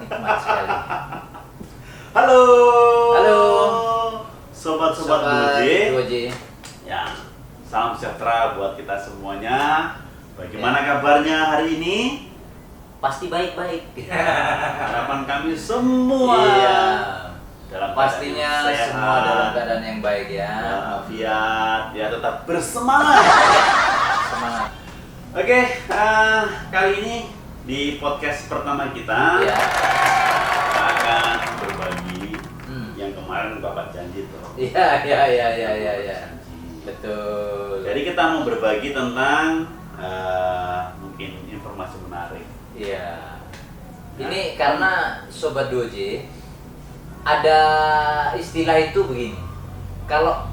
nikmat sekali. Halo. Halo. Sobat-sobat Doje. Ya, salam sejahtera buat kita semuanya. Bagaimana kabarnya hari ini? Pasti baik-baik. Harapan kami semua. Iya. Dalam pastinya keadaan sehat, semua dalam keadaan yang baik ya. Walafiat, ya tetap bersemangat. Semangat. Oke, kali ini di podcast pertama kita Ya. kita akan berbagi yang kemarin Bapak janji tuh. Iya. Janji. Betul. Jadi kita mau berbagi tentang mungkin informasi menarik. Iya. Ini karena Sobat 2J ada istilah itu begini. Kalau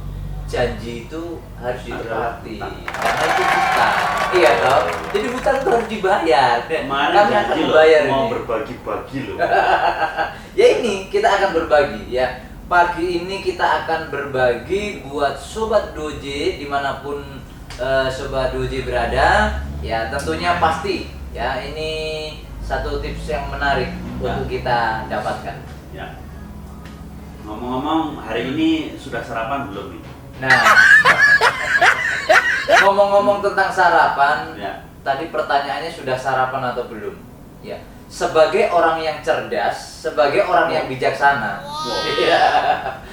janji itu harus ditepati karena itu hutang. Iya toh. Jadi hutang itu harus dibayar. Kemarin Kami akan janji membayar loh, mau ini. berbagi-bagi loh. Ya ini kita akan berbagi ya. Pagi ini kita akan berbagi buat Sobat 2J dimanapun Sobat 2J berada. Ya tentunya pasti ya ini satu tips yang menarik untuk kita dapatkan. Ya. Ngomong-ngomong, hari ini sudah sarapan belum nih? Nah, ngomong-ngomong tentang sarapan, Ya. tadi pertanyaannya sudah sarapan atau belum? Ya, sebagai orang yang cerdas, sebagai orang yang bijaksana, ya,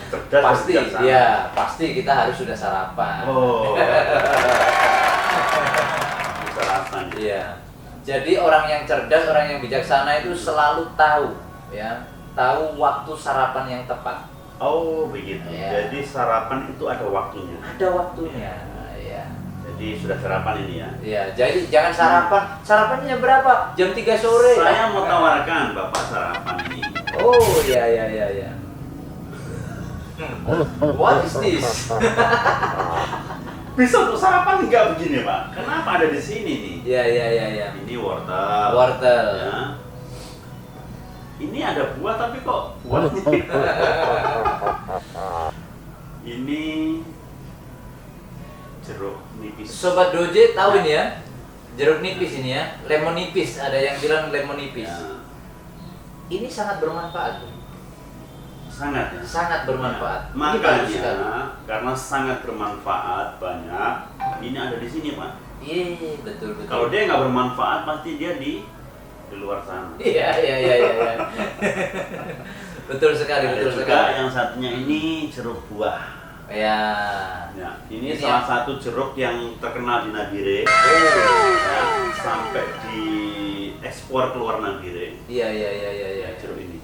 Cerdas dan pasti, bijaksana. ya, pasti kita harus sudah sarapan. Oh. Sarapan. Iya. Jadi orang yang cerdas, orang yang bijaksana itu selalu tahu, ya, tahu waktu sarapan yang tepat. Oh, begitu. Ya. Jadi sarapan itu ada waktunya. Ada waktunya, ya. Jadi sudah sarapan ini ya. Iya, jadi jangan sarapan. Sarapannya berapa? Jam 3 sore. Saya mau tawarkan Bapak sarapan ini. Oh, iya. What is this? Bisa untuk sarapan enggak begini, Pak? Kenapa ada di sini nih? Iya. Ini wortel. Wortel. Ya. Ini ada buah tapi kok buahnya? Ini jeruk nipis. Sobat Doje tahu ini ya? Jeruk nipis ini ya, lemon nipis. Ada yang bilang lemon nipis. Ya, Ini sangat bermanfaat. sangat ya. Sangat bermanfaat. Ya. Ini bagus sekali. Makanya karena sangat bermanfaat banyak, ini ada di sini, Pak. Iya, betul. Kalau dia nggak bermanfaat pasti dia di luar sana. Iya. Betul sekali, Ada betul juga sekali. yang satunya ini jeruk buah. Ya. Ya, ini Ini salah ya. satu jeruk yang terkenal di Nabire. Oh. Ya, sampai di ekspor keluar Nabire. Iya. Ya, jeruk ini.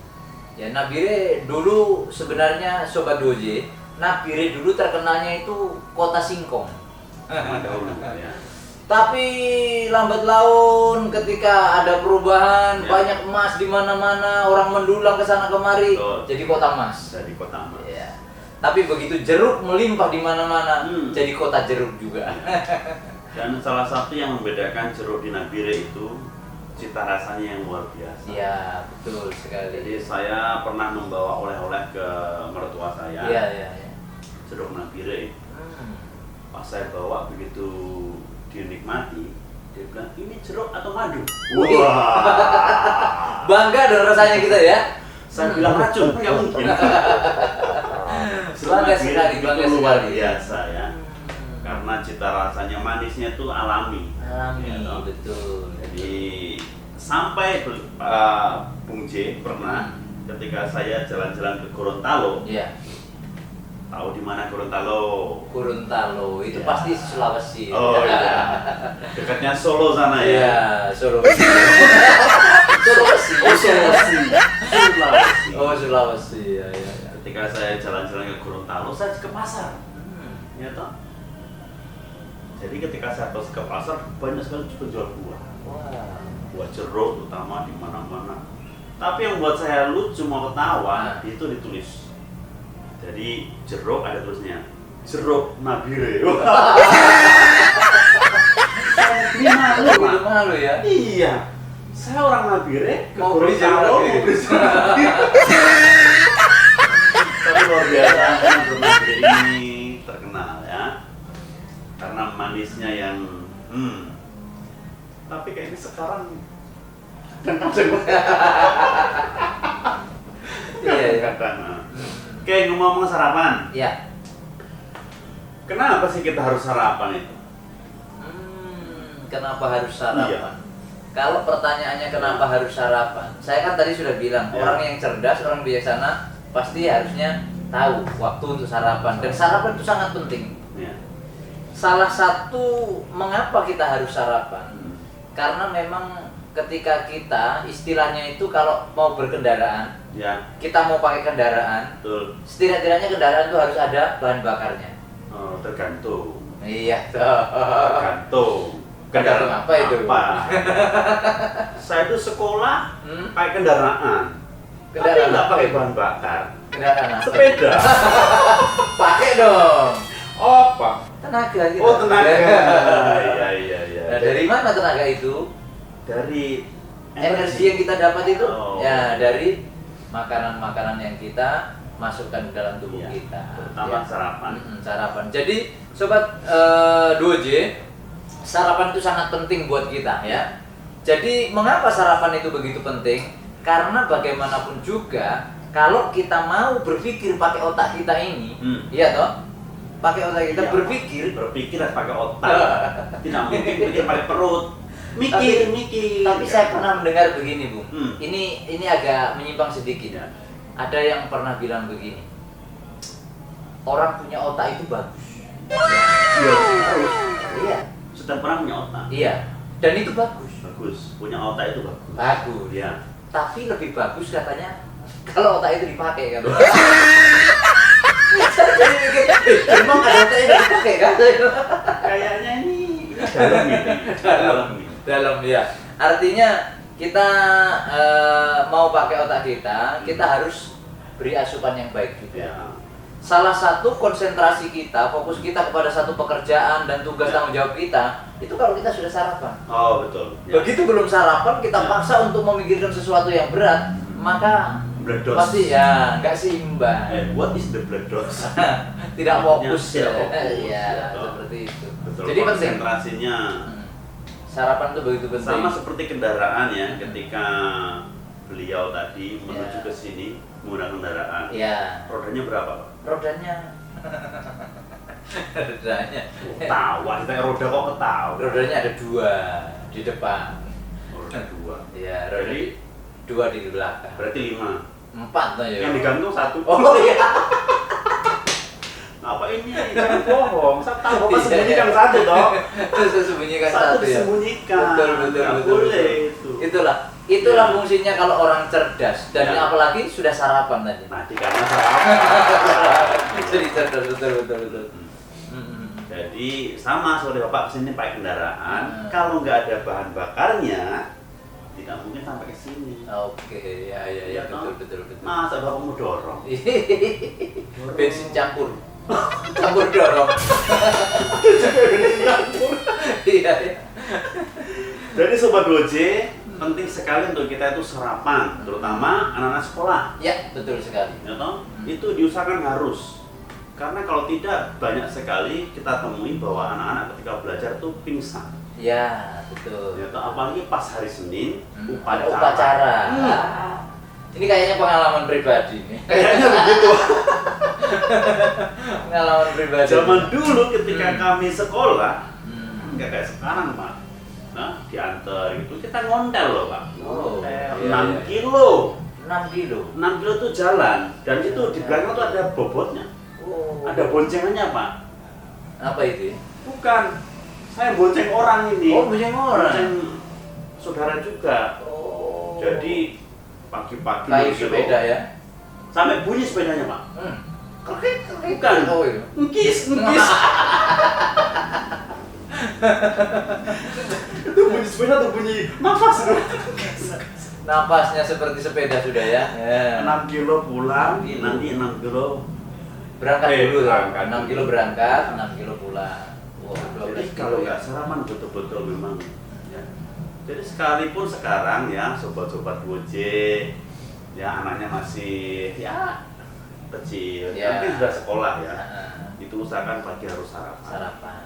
Ya, Nabire dulu sebenarnya Sobat Doje, Nabire dulu terkenalnya itu kota singkong. Sama dahulu ya. Tapi lambat laun ketika ada perubahan, Ya. banyak emas di mana-mana, orang mendulang ke sana kemari, Betul. jadi kota emas. Dari kota emas. Ya. Tapi begitu jeruk melimpah di mana-mana, jadi kota jeruk juga. Dan salah satu yang membedakan jeruk di Nabire itu cita rasanya yang luar biasa. Iya, betul sekali. Jadi saya pernah membawa oleh-oleh ke mertua saya. Iya. Jeruk Nabire. Pas saya bawa begitu dinikmati, dia bilang ini jeruk atau madu. Wih. Wah. Bangga dong rasanya kita ya. Saya bilang racun, nggak mungkin. Jeruk Bangga Nabire sekali, itu bangga luar sekali. biasa ya. Karena cita rasanya manisnya itu alami. Alami, Ya, toh. betul. Jadi sampai Bung J pernah ketika saya jalan-jalan ke Gorontalo, Iya. tahu di mana Gorontalo? Gorontalo itu Ya. pasti Sulawesi. Oh iya, dekatnya Solo sana ya. Iya, Sulawesi. Sulawesi. Oh Sulawesi. Sulawesi. Oh, Sulawesi. Ya. Ketika saya jalan-jalan ke Gorontalo, saya ke pasar, ya toh. Jadi ketika saya ke pasar banyak sekali penjual buah, Wah. buah jeruk terutama di mana-mana. Tapi yang buat saya lucu mau ketawa itu ditulis. Jadi jeruk ada tulisnya jeruk Nabire. Saya malu, Itu Pak. malu ya. Iya, saya orang Nabire ke Mau beli jeruk Gorontalo, Nabire. mau beli jeruk Nabire. Tapi luar biasa jeruk Nabire ini terkenal ya, karena manisnya yang tapi kayaknya sekarang Iya. Kadang. Oke, ngomong sarapan. Ya. Kenapa sih kita harus sarapan itu? Kenapa harus sarapan? Iya. Kalau pertanyaannya kenapa harus sarapan, saya kan tadi sudah bilang Ya. orang yang cerdas, orang bijaksana pasti harusnya tahu waktu untuk sarapan, dan sarapan itu sangat penting. Ya. Salah satu mengapa kita harus sarapan, karena memang ketika kita istilahnya itu kalau mau berkendaraan, Ya, kita mau pakai kendaraan, betul. setidak-tidaknya kendaraan itu harus ada bahan bakarnya. Oh, tergantung. Iya. Tergantung. Tergantung apa itu? Apa? Saya itu sekolah pakai kendaraan. Tapi Kendaraan nggak apa pakai itu? bahan bakar. Kendaraan apa? Sepeda. Pakai dong. Apa? Tenaga gitu. Oh, tenaga. Iya. Nah, dari mana tenaga itu? Dari Energi yang kita dapat itu Oh. ya dari makanan-makanan yang kita masukkan ke dalam tubuh Iya, kita. terutama sarapan. Sarapan. Jadi sobat 2J, sarapan itu sangat penting buat kita ya. Jadi mengapa sarapan itu begitu penting? Karena bagaimanapun juga kalau kita mau berpikir pakai otak kita ini, iya toh? Pakai otak kita Iya, berpikir harus pakai otak. Tidak mungkin pikir pakai perut. Mikir. Tapi saya pernah mendengar begini, Bung. Hmm. Ini agak menyimpang sedikit. Ya. Ada yang pernah bilang begini. Orang punya otak itu bagus. Iya, harus. Iya. Setiap orang punya otak. Iya. Dan itu bagus. Bagus. Punya otak itu bagus. Bagus. Iya. Tapi lebih bagus katanya kalau otak itu dipakai kan. Saya mikir, emang ada otak yang dipakai kan? Kayaknya ini dalam ini. Dalam ini. Dalam ya. Artinya kita mau pakai otak kita harus beri asupan yang baik juga. Ya. Salah satu konsentrasi kita, fokus kita kepada satu pekerjaan dan tugas Ya. tanggung jawab kita, itu kalau kita sudah sarapan. Oh, betul. Ya. Begitu belum sarapan, kita Ya. paksa untuk memikirkan sesuatu yang berat, maka Bledos. pasti ya nggak seimbang. What is the blood dose? Tidak fokus. Tidak fokus. Ya, Betul. seperti itu. Betul. Jadi penting. Konsentrasinya Sarapan itu begitu penting. sama seperti kendaraan ya. Ketika beliau tadi menuju Ya. ke sini menggunakan kendaraan. Ya, Rodanya berapa, Pak? rodanya. Rodanya. Ketawa, kita roda kok ketawa. Rodanya ada 2 di depan. Roda 2. Iya, roda Jadi 2 di belakang. berarti 5. 4 tuh ya. Yang digantung 1. Oh iya. Apa ini? Jangan bohong. Saya tahu Bapak Iya. sembunyikan satu toh. Saya sembunyikan Satu satu ya. disembunyikan. Betul. Nggak boleh itu. Itulah Ya. fungsinya kalau orang cerdas dan Ya. apalagi sudah sarapan tadi. Nah, karena sarapan. Jadi cerdas betul. Jadi sama seperti Bapak kesini pakai kendaraan. Hmm. Kalau nggak ada bahan bakarnya, tidak mungkin sampai ke sini. Oke, ya betul. Masa Bapak mau dorong? Bensin campur. Campur dorong. Iya. Jadi Sobat Doje, penting sekali untuk kita itu sarapan, terutama anak-anak sekolah. Ya, betul sekali. Ya toh? Itu diusahakan harus. Karena kalau tidak, banyak sekali kita temui bahwa anak-anak ketika belajar itu pingsan. Ya, betul. Ya toh? Apalagi pas hari Senin, Ada upacara. Ini kayaknya pengalaman pribadi nih. Kayaknya begitu. Pengalaman pribadi. Zaman dulu ketika kami sekolah, nggak kayak sekarang, Pak. Nah, diantar gitu, kita ngontel loh, Pak. Oh, Ngontel, iya, 6 iya. kilo. 6 kilo. 6 kilo itu jalan, dan itu di belakang tuh ada bobotnya. Oh. Ada boncengannya, Pak. Apa itu? Bukan, saya bonceng orang ini. Oh, bonceng orang. Bonceng saudara juga. Oh. Jadi pagi-pagi kayu 6 kilo, sepeda ya. sampai bunyi sepedanya, Pak. Bukan. Oh, itu. Ngkis. Itu bunyi sepeda tuh bunyi nafas. Napasnya seperti sepeda sudah ya. 6 kilo pulang, 6 kilo. nanti 6 kilo. Berangkat dulu berangkat. 6 kilo berangkat, 6 kilo pulang. Wow, 12 Jadi kilo kalau ya. nggak sarapan betul-betul memang. Ya. Jadi sekalipun sekarang ya sobat-sobat Gojek, ya anaknya masih ya kecil, Ya. tapi sudah sekolah ya. Nah, Itu usahakan pagi harus sarapan. sarapan.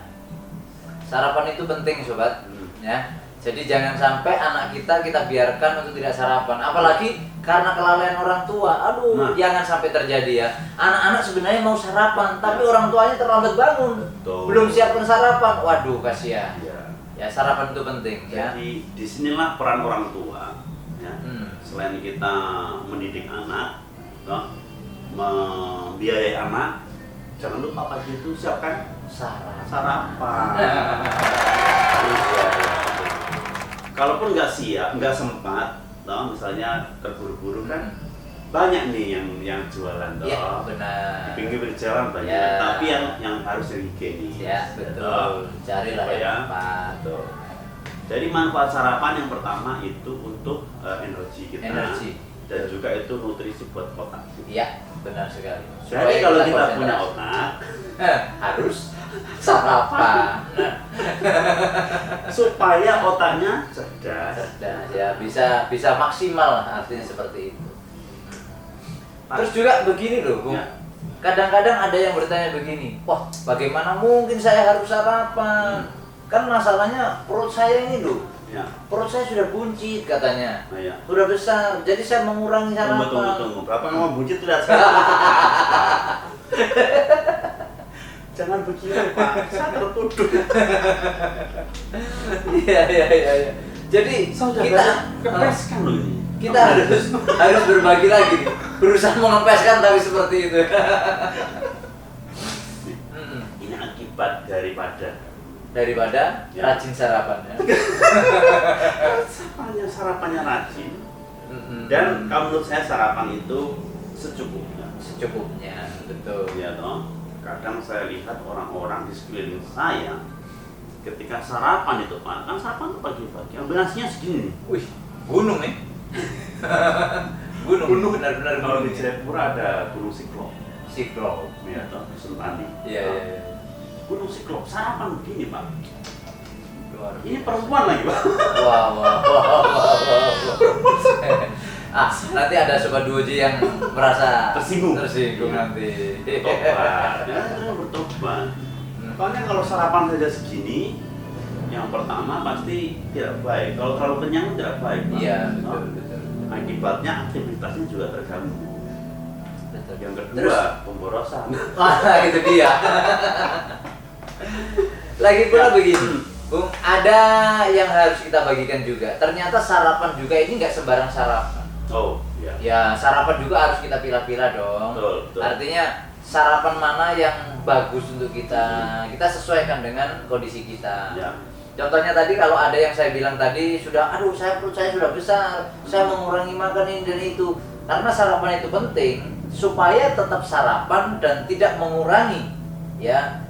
Sarapan itu penting sobat, Hmm. ya. Jadi jangan sampai anak kita biarkan untuk tidak sarapan. Apalagi karena kelalaian orang tua. Aduh, Nah. jangan sampai terjadi ya. Anak-anak sebenarnya mau sarapan, tapi orang tuanya terlambat bangun. Betul. Belum siapkan sarapan. Waduh, kasihan. Ya. Ya, sarapan itu penting ya. Jadi disinilah peran orang tua. Ya. Selain kita mendidik anak, toh, membiayai anak, jangan lupa pagi itu siapkan sarapan. Terus, ya. Kalaupun nggak siap, nggak sempat, toh, misalnya terburu-buru kan banyak nih yang jualan toh. Ya, benar. Di pinggir jalan banyak, Ya. tapi yang harus dihigienis. Ya, Toh. betul. Carilah Supaya- yang tepat. Betul. Jadi manfaat sarapan yang pertama itu untuk energi kita. Energi. Dan juga itu nutrisi buat otak. Iya, benar sekali. Jadi kalau kita konsentrasi. punya otak, harus sarapan. supaya otaknya cerdas. Cerdas ya, bisa maksimal lah, artinya seperti itu. Terus juga begini loh, Bung. Ya. Kadang-kadang ada yang bertanya begini, wah bagaimana mungkin saya harus sarapan? Kan masalahnya perut saya ini loh, Ya. perut saya sudah buncit katanya, Nah, ya. sudah besar, jadi saya mengurangi sarapan. Tunggu. Berapa kamu buncit lihat saya? Jangan begitu Pak, saya tertuduh. Iya. Jadi kita kepeskan loh ini. kita harus berbagi lagi nih. Berusaha mengempeskan tapi seperti itu. Ini akibat daripada Ya. rajin sarapan ya. sarapannya rajin. Dan kalau menurut saya sarapan itu secukupnya. Secukupnya, betul. Ya toh. Kadang saya lihat orang-orang di sekeliling saya ketika sarapan itu Pak, kan sarapan itu pagi-pagi, ambil nasinya segini nih. Wih, gunung nih. gunung benar-benar Kalau di gunung. Jayapura ada Gunung Siklop, Siklop. ya toh, Sentani. Iya. Gunung Siklop sarapan begini Pak. Luar Ini biasa. perempuan lagi Pak. Wah. Nanti ada sobat 2J yang merasa Tersinggung. nanti. Bertobat, ya bertobat. Soalnya kalau sarapan saja segini, yang pertama pasti tidak baik. Kalau terlalu kenyang tidak baik Pak. Iya, No? betul. Akibatnya aktivitasnya juga terganggu. Betul. Yang kedua, Terus? pemborosan. Itu dia. Lagi pula begini, Bung, ada yang harus kita bagikan juga. Ternyata sarapan juga ini nggak sembarang sarapan. Oh, iya. Ya, sarapan juga harus kita pilah-pilah dong. Betul. Artinya sarapan mana yang bagus untuk kita sesuaikan dengan kondisi kita. Ya. Contohnya tadi kalau ada yang saya bilang tadi perut saya sudah besar, saya mengurangi makan ini dan itu. Karena sarapan itu penting supaya tetap sarapan dan tidak mengurangi ya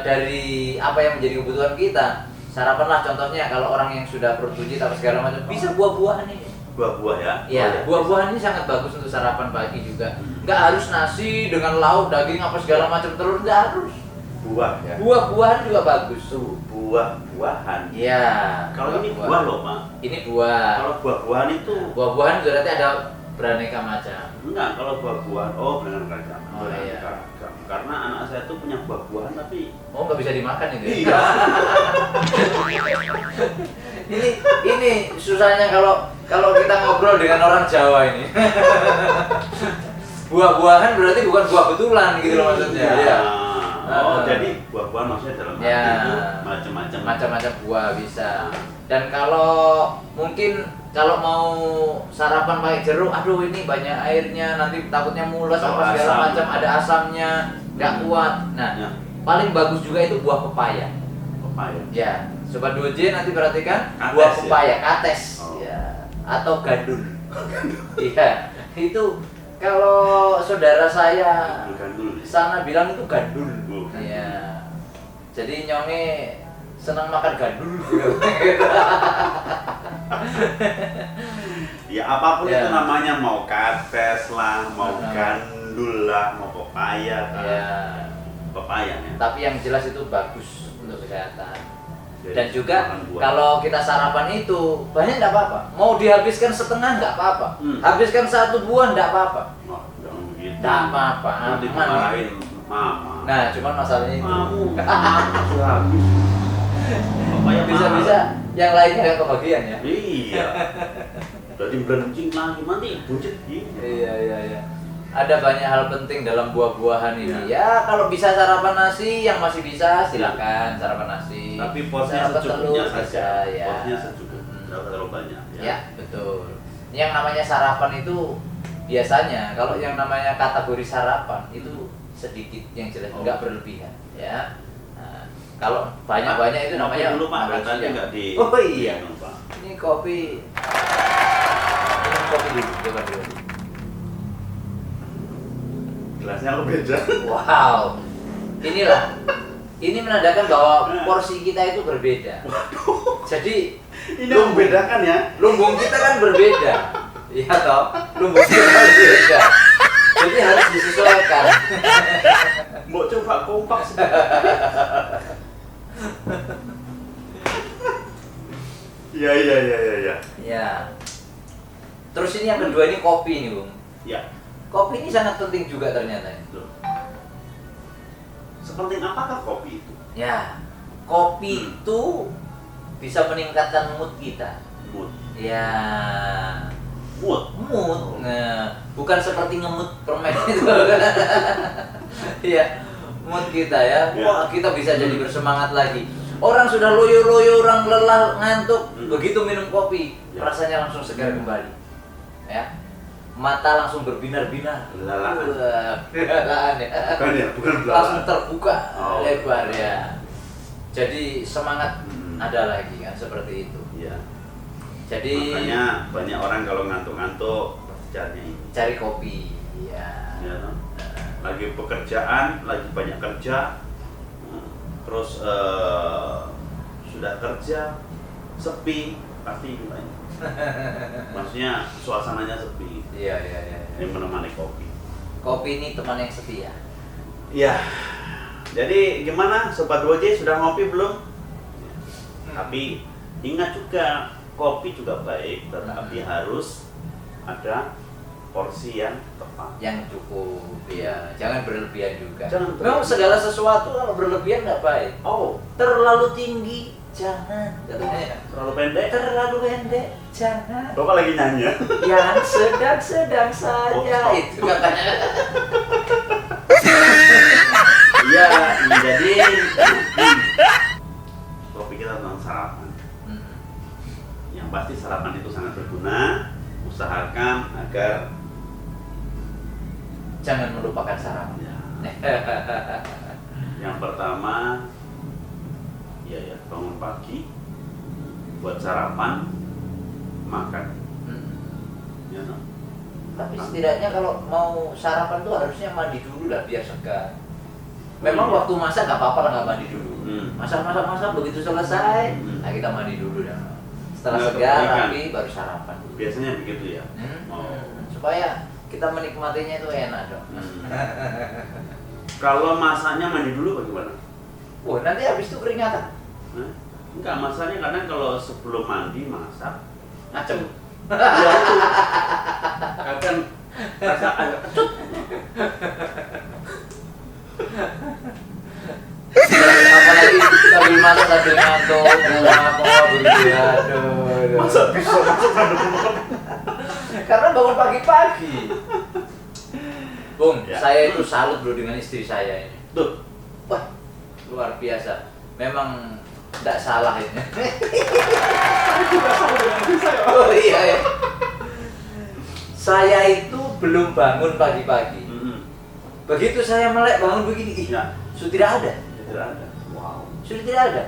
dari apa yang menjadi kebutuhan kita. Sarapanlah contohnya kalau orang yang sudah perut buncit atau segala macam bisa buah-buahan ini. Buah-buah ya. Ya, buah-buahan ini sangat bagus untuk sarapan pagi juga. Nggak harus nasi dengan lauk, daging apa segala macam telur, nggak harus. Buah ya. Buah-buahan juga bagus. Buah-buahan. Iya. Kalau ini buah loh Pak. Ini buah. Kalau buah-buahan itu Buah-buahan berarti ada beraneka macam. enggak, kalau buah-buahan benar ragam. Oh, iya. Ragam. Karena anak saya tuh punya buah-buahan tapi Oh, nggak bisa dimakan itu. Ya? iya. ini susahnya kalau kita ngobrol dengan orang Jawa ini. Buah-buahan berarti bukan buah betulan gitu loh maksudnya. Iya. Ya. Jadi buah-buahan maksudnya dalam arti Ya. itu macam-macam. Macam-macam buah bisa. Dan kalau mungkin kalau mau sarapan pakai jeruk, aduh ini banyak airnya, nanti takutnya mules Kalau apa segala asam. macam, ada asamnya, nggak kuat. Nah, Ya. paling bagus juga itu buah pepaya. Pepaya. Ya, sobat 2J nanti perhatikan Kates, buah ya? pepaya, kates, Oh. ya, atau gandul. Iya, itu kalau saudara saya Gandul. sana bilang itu gandul. Oh, gandul. Iya. Jadi nyonge senang makan gandul. Ya apapun Ya. itu namanya, mau kates lah, mau Nah. gandul lah, mau pepaya kan. Ya. Pepaya ya. Tapi yang jelas itu bagus untuk kesehatan. Jadi, Dan juga makan buah. kalau kita sarapan itu banyak nggak apa-apa. Mau dihabiskan setengah nggak apa-apa. Habiskan satu buah nggak apa-apa. Oh, jangan begitu. Nggak apa-apa, Nanti aman. dimarahin mama. Nah, cuman masalahnya itu Kamu sudah habis. Pepaya bisa-bisa mahal. Yang lainnya nggak kebagian ya. Iya. Jadi belencing lagi nanti buncit gini. Iya. Ada banyak hal penting dalam buah-buahan ini. Ya kalau bisa sarapan nasi, yang masih bisa silakan sarapan nasi. Tapi porsinya Sarapan secukupnya telur saja. bisa, ya. Porsinya secukupnya, jangan terlalu banyak. Ya betul. Yang namanya sarapan itu biasanya kalau yang namanya kategori sarapan itu sedikit yang jelas, nggak berlebihan. Ya. Nah, kalau banyak-banyak itu namanya dulu Pak, makan katanya siang. nggak di. Oh iya. minum, Pak. Ini kopi. Minum kopi dulu, coba dulu. Gelasnya lo beda. Wow, inilah, ini menandakan bahwa porsi kita itu berbeda. Jadi Ini yang membedakan ya. lumbung kita kan berbeda, iya toh? Lumbung kita berbeda. Jadi harus disesuaikan. Mau coba kompak sedikit. Iya. Ya. Terus ini yang kedua ini kopi nih Bung. Ya. Kopi ini sangat penting juga ternyata. Loh. Sepenting apakah kopi itu? Ya, kopi itu bisa meningkatkan mood kita. Mood. Ya. Mood. Mood. Nah, bukan seperti ngemut permen itu. Iya, mood kita ya. Ya. Wah, kita bisa jadi bersemangat lagi. Orang sudah loyo-loyo, orang lelah, ngantuk, begitu minum kopi, Ya. rasanya langsung segar kembali. Ya. Mata langsung berbinar-binar. Belalaan. Wah, belalaan ya. Bukan ya, bukan Langsung belalang. terbuka Oh. lebar ya. Jadi semangat ada lagi kan seperti itu. Iya. Jadi Makanya banyak orang kalau ngantuk-ngantuk pasti carinya ini. cari kopi. Ya. Ya, no? Lagi pekerjaan, lagi banyak kerja, terus sudah kerja, sepi, pasti ini banyak. Maksudnya suasananya sepi. Iya. Ini menemani kopi. Kopi ini teman yang setia. Iya. Jadi gimana Sobat 2J, sudah ngopi belum? Tapi ingat juga kopi juga baik, tetapi harus ada porsi yang tepat. Yang cukup ya, jangan berlebihan juga. Jangan Memang berlebihan. segala sesuatu kalau berlebihan nggak baik. Oh, Terlalu tinggi jangan katanya. terlalu pendek. Terlalu pendek jangan. Bapak lagi nyanyi ya? Yang sedang-sedang saja Oh, itu katanya. Iya, jadi kopi kita tentang sarapan. Yang pasti sarapan itu sangat berguna. Usahakan agar Jangan melupakan sarapan. ya, yang pertama ya bangun pagi buat sarapan, makan. Ya, no? Tapi setidaknya kalau mau sarapan tuh harusnya mandi dulu lah biar segar. Memang waktu masak nggak apa-apa lah nggak mandi dulu. Masak begitu selesai, nah kita mandi dulu dah. Setelah Nggak segar kebanyakan. rapi baru sarapan. Biasanya begitu ya. Oh. Supaya kita menikmatinya itu enak dong. Kalau masaknya mandi dulu bagaimana? Wah nanti habis itu keringatan. Hah? Enggak, masaknya kadang kalau sebelum mandi masak. Ngacem. Ya itu. Kadang rasa agak kecut. Apalagi sambil masak sambil ngantuk, apa begitu. Aduh. Masa bisa masak sambil makan? Karena bangun pagi-pagi. Bung, Ya. saya itu salut bro dengan istri saya ini. Tuh, Wah, luar biasa. Memang tidak salah ini. juga sama dengan istri saya. Oh iya ya. Saya itu belum bangun pagi-pagi. Begitu saya melek bangun begini, ih, Ya. sudah tidak ada. Tidak ada. Wow. Sudah tidak ada.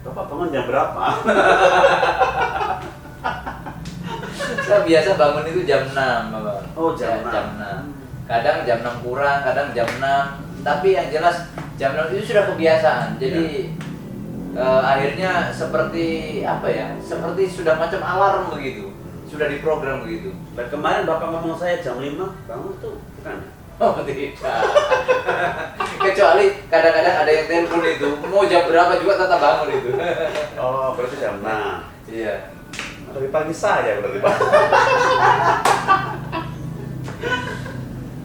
Bapak bangun jam berapa? Saya biasa bangun itu jam 6, Bapak. Oh, jam Ya, 6. jam 6. Kadang jam 6 kurang, kadang jam 6. Tapi yang jelas jam 6 itu sudah kebiasaan. Jadi akhirnya seperti apa ya? Seperti sudah macam alarm begitu. Sudah diprogram begitu. Dan kemarin Bapak ngomong saya jam 5 bangun tuh, bukan? Oh tidak. Kecuali kadang-kadang ada yang telepon itu, mau jam berapa juga tetap bangun itu. Oh, berarti jam 6. Iya. Lebih pagi saya berarti Pak.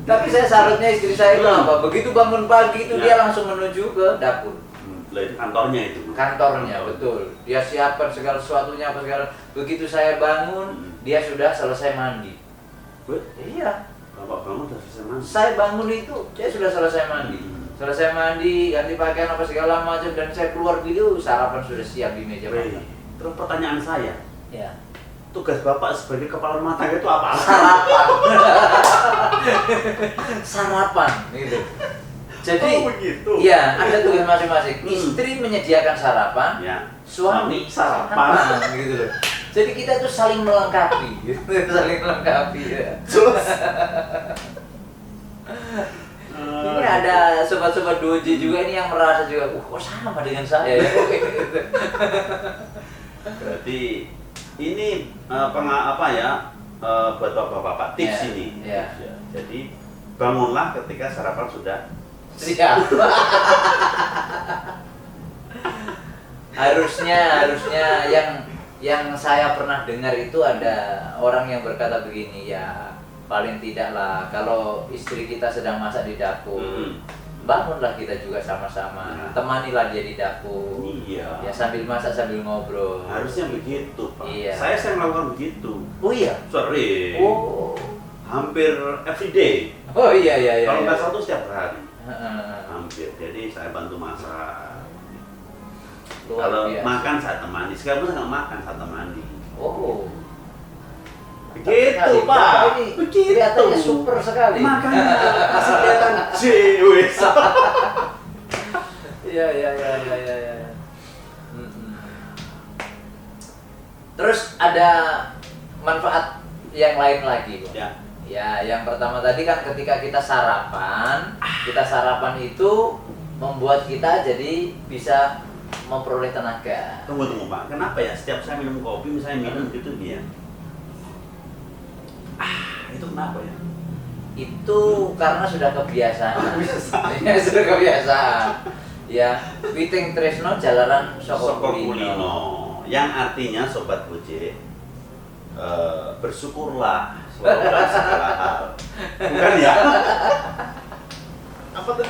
Tapi saya salutnya istri saya itu apa? Begitu bangun pagi itu Ya. dia langsung menuju ke dapur. Lah itu kantornya itu. Kantornya, betul. Dia siapkan segala sesuatunya apa segala. Begitu saya bangun, dia sudah selesai mandi. Iya. Bapak bangun udah selesai mandi. Saya bangun itu, dia sudah selesai mandi. Selesai mandi, ganti pakaian apa segala macam, dan saya keluar gitu, sarapan sudah siap di meja makan. Terus pertanyaan saya, Ya. tugas Bapak sebagai kepala rumah tangga itu apa? Sarapan. Sarapan gitu. Jadi, begitu. iya, ada tugas masing-masing. Istri menyediakan sarapan, Ya. suami sarapan. gitu loh. Jadi kita tuh saling melengkapi, gitu. Saling melengkapi ya. Ini ada sobat-sobat doji juga ini yang merasa juga, kok sama dengan saya ya? Berarti ini buat bapak-bapak tips Ya, ini. ya. Ya. Jadi bangunlah ketika sarapan sudah Siap. harusnya yang saya pernah dengar itu ada orang yang berkata begini, ya paling tidak lah kalau istri kita sedang masak di dapur, bangunlah kita juga sama-sama, temanilah dia di dapur. Iya. Ya sambil masak sambil ngobrol. Harusnya begitu, Pak. Iya. Saya melakukan begitu. Oh iya. Sering. Oh. Hampir every day. Oh iya. Kalau Iya. nggak satu setiap hari. Heeh. Hampir. Jadi saya bantu masak. Luar Kalau biasa. makan saya temani. Sekarang saya nggak makan saya temani. Oh. Begitu, Sekali, Pak. Bapak ini Begitu. kelihatannya super sekali. Makanya kasih kelihatan cewek. Iya. Terus ada manfaat yang lain lagi, Bang. Ya. Ya, yang pertama tadi kan ketika kita sarapan itu membuat kita jadi bisa memperoleh tenaga. Tunggu Pak. Kenapa ya setiap saya minum kopi misalnya minum gitu dia. Itu kenapa ya? Itu karena sudah kebiasaan. Ya, sudah kebiasaan. Ya, Witing Tresno Jalaran Soko Kulino. Yang artinya sobat Gojek bersyukurlah selalu dalam segala hal. Bukan ya? Apa tuh?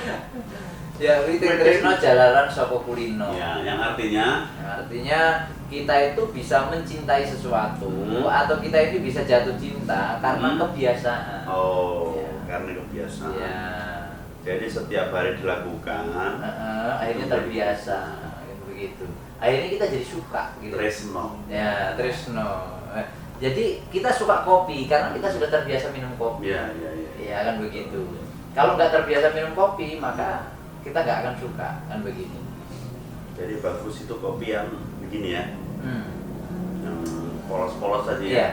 Ya, Witing Tresno Jalaran Soko Kulino. Ya, yang artinya Artinya kita itu bisa mencintai sesuatu atau kita itu bisa jatuh cinta karena kebiasaan. oh, Ya. karena kebiasaan. Ya. Jadi setiap hari dilakukan. Akhirnya terbiasa gitu, begitu. Akhirnya kita jadi suka gitu. Tresno. Ya, Tresno. Jadi kita suka kopi karena kita sudah terbiasa minum kopi. Iya. Ya kan begitu. Kalau nggak terbiasa minum kopi, maka kita nggak akan suka, kan begitu. Jadi bagus itu kopi yang begini ya, yang polos-polos saja ya. Iya.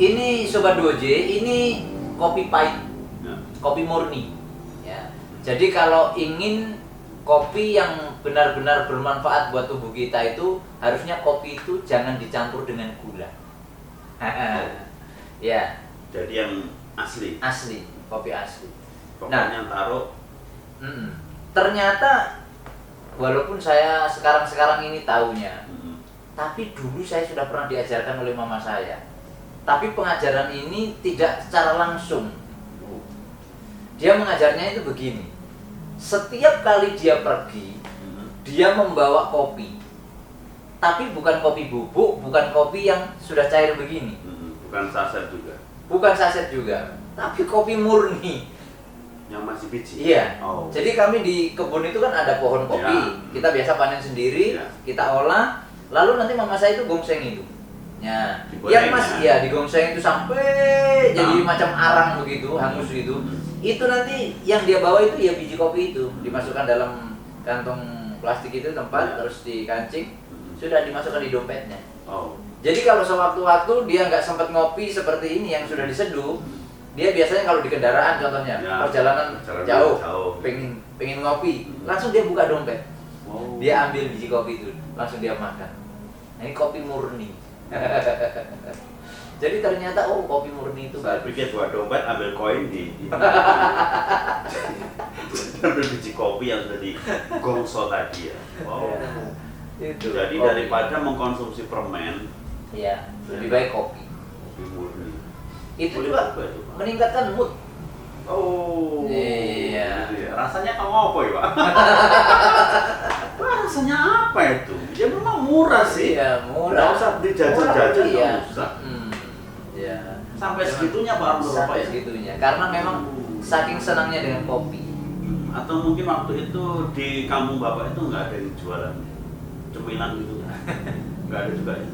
Ini Sobat Doje, ini kopi pahit, Ya. kopi murni. Ya. Jadi kalau ingin kopi yang benar-benar bermanfaat buat tubuh kita itu, harusnya kopi itu jangan dicampur dengan gula. Ya, Jadi yang asli. asli, kopi asli. Pokoknya taruh. Ternyata walaupun saya sekarang ini taunya, mm, tapi dulu saya sudah pernah diajarkan oleh mama saya. Tapi pengajaran ini tidak secara langsung. Dia mengajarnya itu begini. Setiap kali dia pergi, dia membawa kopi. Tapi bukan kopi bubuk, bukan kopi yang sudah cair begini. bukan saset juga. Bukan saset juga, tapi kopi murni. Yang masih biji. Iya. Oh. Jadi kami di kebun itu kan ada pohon kopi. Ya. Kita biasa panen sendiri, Ya. kita olah, lalu nanti mama saya itu gongseng itu. Ya, Digoreng, yang masih ya digongseng itu sampai jadi macam arang begitu, hangus gitu. Itu nanti yang dia bawa itu ya biji kopi itu dimasukkan dalam kantong plastik itu tempat, Ya. terus dikancing, sudah dimasukkan di dompetnya. Oh. Jadi kalau sewaktu-waktu dia nggak sempat ngopi seperti ini yang sudah diseduh, dia biasanya kalau di kendaraan contohnya Ya, perjalanan jauh. jauh, pengen ngopi, langsung dia buka dompet, Oh. dia ambil biji kopi itu, langsung dia makan. Nah, ini kopi murni. Jadi ternyata kopi murni itu Saya bagus. pikir buat dompet ambil koin di ambil biji kopi yang sudah digongso tadi ya. Wow. Itu. Jadi kopi. daripada mengkonsumsi permen, ya lebih baik kopi. kopi murni. Itu Boleh juga coba itu, Pak. meningkatkan mood. Oh. Iya. Gitu ya. Rasanya kamu apa ya, Pak? rasanya apa itu? Ya memang murah sih. Iya, murah. Nggak usah beli jajan-jajan, Iya. nggak usah. Ya. Sampai segitunya Pak Abdul Bapak Sampai ya? segitunya. Karena memang saking senangnya dengan kopi. Atau mungkin waktu itu di kampung Bapak itu nggak ada yang jualan cemilan gitu? Nggak ada juga ya?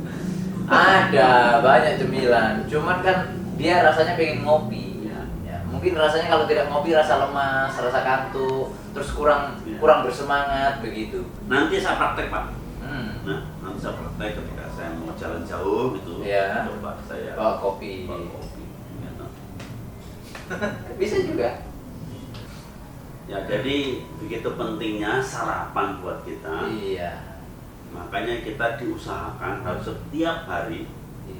Ada banyak cemilan. Cuman kan dia rasanya pengen ngopi. Ya. Ya, mungkin rasanya kalau tidak ngopi rasa lemas, rasa kantuk, terus kurang Ya. kurang bersemangat begitu. Nanti saya praktek Pak. Hmm. Nah, nanti saya praktek ketika saya mau jalan jauh gitu, Ya. coba saya Bawa kopi. bawa kopi. Gitu. Bisa juga. Ya, jadi begitu pentingnya sarapan buat kita. Iya. Makanya kita diusahakan harus setiap hari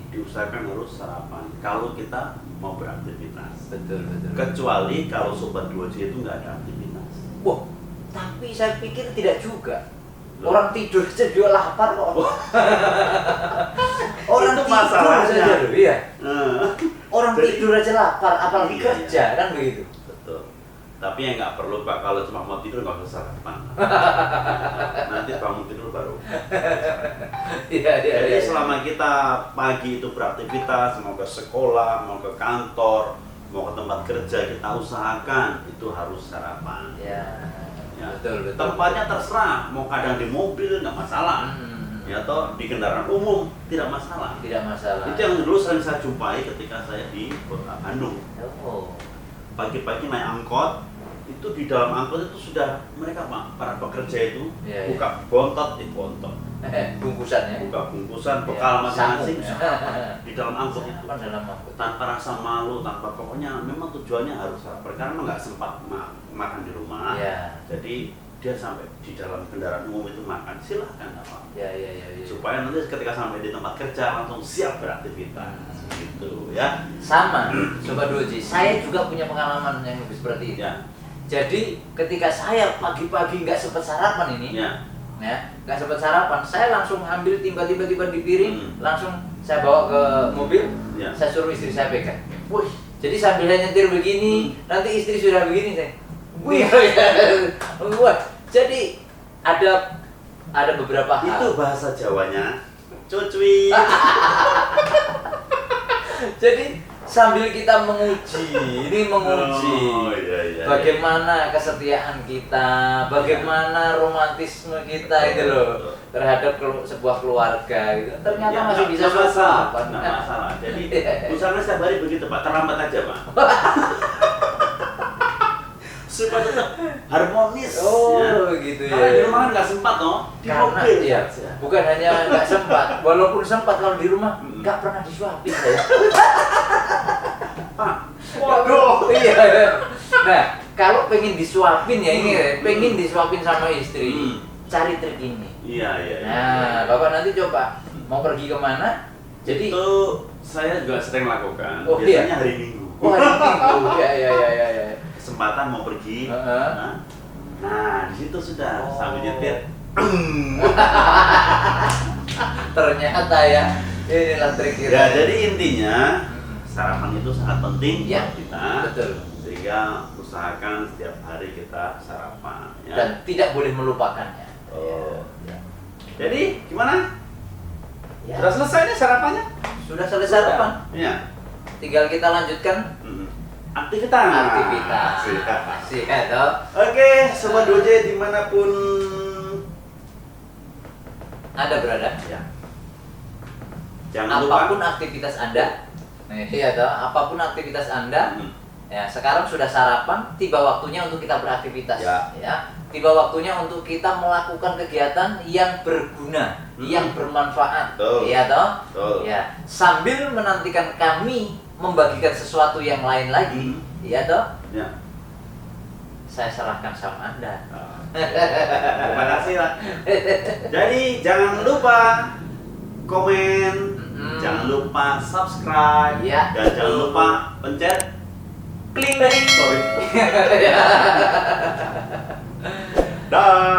diusahakan harus sarapan kalau kita mau beraktivitas. Betul, betul. Kecuali kalau sobat 2J itu nggak ada aktivitas. Wah, tapi saya pikir tidak juga. Loh. Orang tidur aja dia lapar kok. Orang Itu tidur masalahnya. saja loh, iya. Eh, Orang Jadi- tidur aja lapar, apalagi Iya, kerja kan begitu. betul. Tapi ya nggak perlu Pak, kalau cuma mau tidur nggak usah sarapan. Nanti bangun tidur baru. Iya, iya, Jadi iya. selama kita pagi itu beraktivitas, mau ke sekolah, mau ke kantor, mau ke tempat kerja, kita usahakan itu harus sarapan. Ya, Ya. betul, betul. Tempatnya terserah, mau kadang di mobil nggak masalah, ya atau di kendaraan umum tidak masalah. Tidak masalah. Itu yang dulu sering saya jumpai ketika saya di kota Bandung. Oh. Pagi-pagi naik angkot, itu di dalam angkot itu sudah mereka Pak, para pekerja itu Iya, buka bontot, bontot, Bungkusannya. buka bungkusan Iya, bekal masing-masing sanggup. sarapan di dalam angkot itu. Apa dalam angkot? Tanpa rasa malu, tanpa pokoknya memang tujuannya harus sarapan karena nggak sempat makan di rumah. Iya. Jadi dia sampai di dalam kendaraan umum itu makan, silahkan apa. Ya, ya, ya, ya. Supaya nanti ketika sampai di tempat kerja langsung siap beraktivitas gitu ya. Sama, Sobat Doji. Saya juga punya pengalaman yang lebih seperti itu. Ya, Jadi ketika saya pagi-pagi nggak sempat sarapan ini, ya. nggak sempat sarapan, saya langsung ambil tiba-tiba di piring, langsung saya bawa ke mobil, Ya. saya suruh istri saya pegang. Wih, jadi sambil saya nyetir begini, nanti istri sudah begini saya. Wih, wah, jadi ada beberapa hal. Itu bahasa Jawanya cucuy. Jadi sambil kita menguji, ini menguji Oh, iya, iya, bagaimana kesetiaan kita, bagaimana romantisme kita itu loh terhadap sebuah keluarga gitu. Ternyata Ya, masih bisa nggak masalah, sarapan. nggak masalah. Jadi usahakan setiap hari begitu Pak, terlambat aja Pak. Supaya tetap harmonis. Oh, ya. gitu ya. Karena di rumah kan nggak sempat toh, di Karena mobil. iya, saja. bukan hanya nggak sempat, walaupun sempat kalau di rumah nggak pernah disuapin saya. Pak, waduh. Iya. Nah, kalau pengen disuapin ya ini, pengen disuapin sama istri, cari trik ini. Iya, iya. iya. Nah, Bapak nanti coba mau pergi kemana? Jadi Itu saya juga sering lakukan. Oh, Biasanya iya. hari Minggu. oh, hari Minggu. Ya, ya, ya, ya, ya. Kesempatan mau pergi. Heeh. Nah, di situ sudah Oh. sambil nyetir. Ternyata ya, inilah trik kita. Ya, jadi intinya sarapan itu sangat penting Ya, buat kita. betul. Sehingga usahakan setiap hari kita sarapan. Ya. Dan tidak boleh melupakannya. Oh. Ya. Jadi gimana? Ya. Sudah selesai nih sarapannya? Sudah selesai sarapan. Iya. Tinggal kita lanjutkan Aktivitas. aktivitas. Siap. Siap, toh. Oke, Sobat 2J dimanapun Anda berada. ya. Jangan lupa. Apapun aktivitas Anda, iya toh, apapun aktivitas Anda, ya sekarang sudah sarapan, tiba waktunya untuk kita beraktivitas, Ya. tiba waktunya untuk kita melakukan kegiatan yang berguna, yang bermanfaat, Betul. iya toh, Betul. ya sambil menantikan kami membagikan sesuatu yang lain lagi, iya toh, Ya. saya serahkan sama Anda. Terima kasih lah. Jadi jangan lupa komen, jangan lupa subscribe, Ya. dan jangan lupa pencet Kling. sorry. Dah.